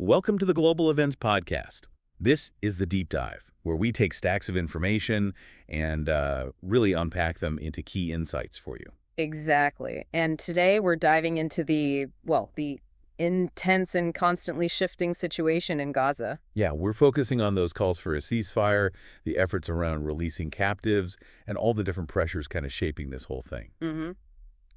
Welcome to the Global Events Podcast. This is the Deep Dive, where we take stacks of information and really unpack them into key insights for you. Exactly. And today we're diving into the intense and constantly shifting situation in Gaza. Yeah, we're focusing on those calls for a ceasefire, the efforts around releasing captives, and all the different pressures kind of shaping this whole thing. Mm-hmm.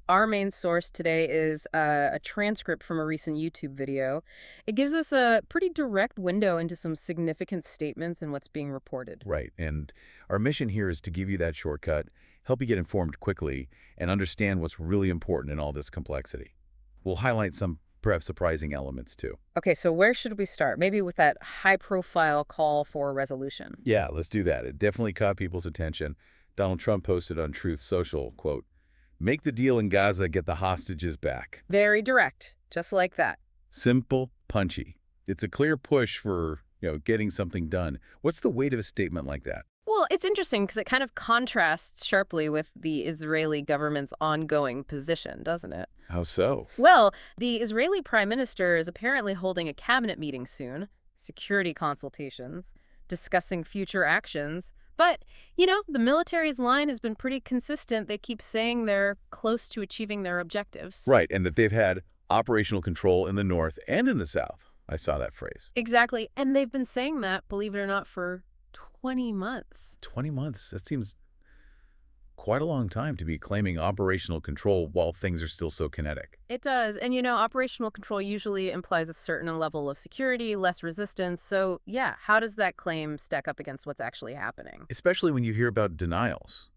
Our main source today is a transcript from a recent YouTube video. It gives us a pretty direct window into some significant statements and what's being reported. Right, and our mission here is to give you that shortcut, help you get informed quickly, and understand what's really important in all this complexity. We'll highlight some perhaps surprising elements too. Okay, so where should we start? Maybe with that high-profile call for a resolution. Yeah, let's do that. It definitely caught people's attention. Donald Trump posted on Truth Social, quote, "Make the deal in Gaza, get the hostages back." Very direct, just like that. Simple, punchy. It's a clear push for, getting something done. What's the weight of a statement like that? Well, it's interesting because it kind of contrasts sharply with the Israeli government's ongoing position, doesn't it? How so? Well, the Israeli prime minister is apparently holding a cabinet meeting soon, security consultations, discussing future actions. But, the military's line has been pretty consistent. They keep saying they're close to achieving their objectives. Right, and that they've had operational control in the north and in the south. I saw that phrase. Exactly. And they've been saying that, believe it or not, for 20 months. 20 months. That seems quite a long time to be claiming operational control while things are still so kinetic. It does. And, operational control usually implies a certain level of security, less resistance. So, yeah, how does that claim stack up against what's actually happening? Especially when you hear about denials.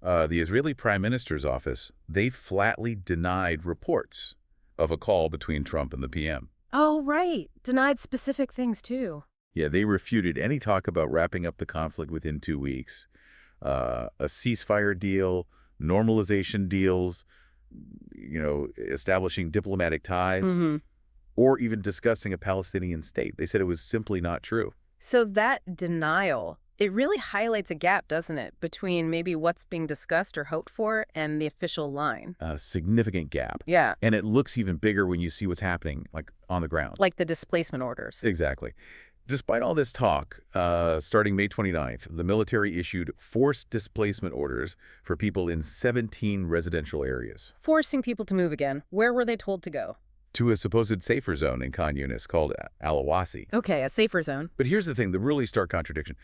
The Israeli Prime Minister's office, they flatly denied reports of a call between Trump and the PM. Oh, right. Denied specific things, too. Yeah, they refuted any talk about wrapping up the conflict within 2 weeks. A ceasefire deal, normalization deals, establishing diplomatic ties, or even discussing a Palestinian state. They said it was simply not true. So that denial, it really highlights a gap, doesn't it, between maybe what's being discussed or hoped for and the official line? A significant gap. Yeah. And it looks even bigger when you see what's happening, like, on the ground. Like the displacement orders. Exactly. Despite all this talk, starting May 29th, the military issued forced displacement orders for people in 17 residential areas. Forcing people to move again. Where were they told to go? To a supposed safer zone in Khan Yunis called Al-Awasi. Okay, a safer zone. But here's the thing, the really stark contradiction.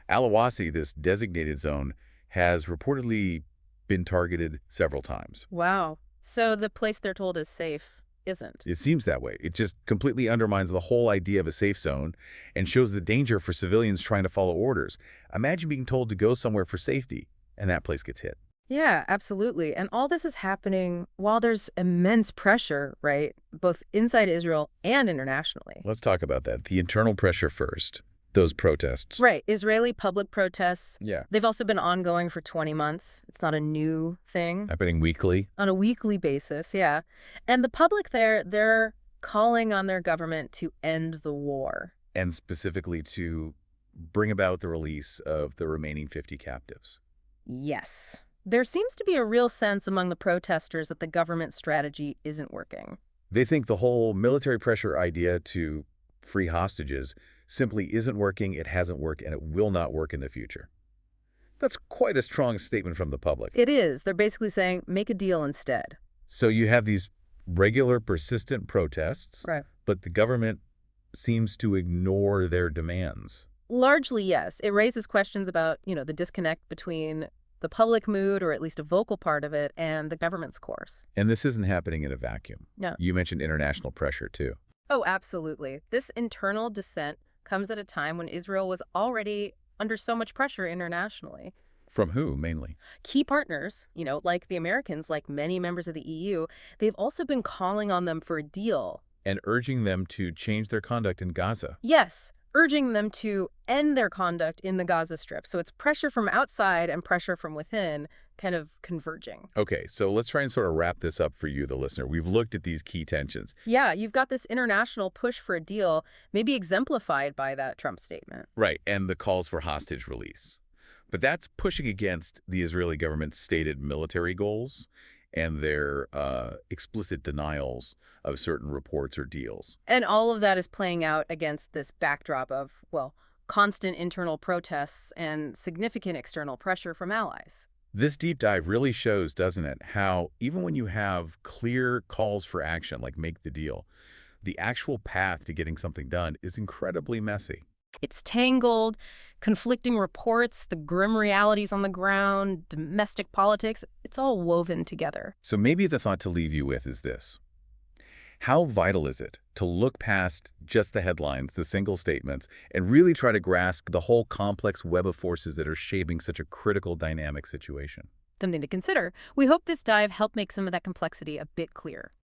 Al-Awasi, this designated zone, has reportedly been targeted several times. Wow. So the place they're told is safe isn't. It seems that way. It just completely undermines the whole idea of a safe zone and shows the danger for civilians trying to follow orders. Imagine being told to go somewhere for safety, and that place gets hit. Yeah, absolutely. And all this is happening while there's immense pressure, right? Both inside Israel and internationally. Let's talk about that. The internal pressure first. Those protests. Right. Israeli public protests. Yeah. They've also been ongoing for 20 months. It's not a new thing. Happening weekly. On a weekly basis, yeah. And the public there, they're calling on their government to end the war. And specifically to bring about the release of the remaining 50 captives. Yes. There seems to be a real sense among the protesters that the government strategy isn't working. They think the whole military pressure idea to free hostages simply isn't working, it hasn't worked, and it will not work in the future. That's quite a strong statement from the public. It is. They're basically saying, make a deal instead. So you have these regular, persistent protests, Right. but the government seems to ignore their demands. Largely, yes. It raises questions about, the disconnect between the public mood, or at least a vocal part of it, and the government's course. And this isn't happening in a vacuum. No. You mentioned international pressure, too. Oh, absolutely. This internal dissent comes at a time when Israel was already under so much pressure internationally. From who, mainly? Key partners, like the Americans, like many members of the EU, they've also been calling on them for a deal. And urging them to change their conduct in Gaza. Yes, urging them to end their conduct in the Gaza Strip. So it's pressure from outside and pressure from within kind of converging. Okay, so let's try and sort of wrap this up for you, the listener. We've looked at these key tensions. Yeah, you've got this international push for a deal, maybe exemplified by that Trump statement. Right, and the calls for hostage release. But that's pushing against the Israeli government's stated military goals and their explicit denials of certain reports or deals. And all of that is playing out against this backdrop of, well, constant internal protests and significant external pressure from allies. This deep dive really shows, doesn't it, how even when you have clear calls for action, like make the deal, the actual path to getting something done is incredibly messy. It's tangled, conflicting reports, the grim realities on the ground, domestic politics, it's all woven together. So maybe the thought to leave you with is this. How vital is it to look past just the headlines, the single statements, and really try to grasp the whole complex web of forces that are shaping such a critical dynamic situation? Something to consider. We hope this dive helped make some of that complexity a bit clearer.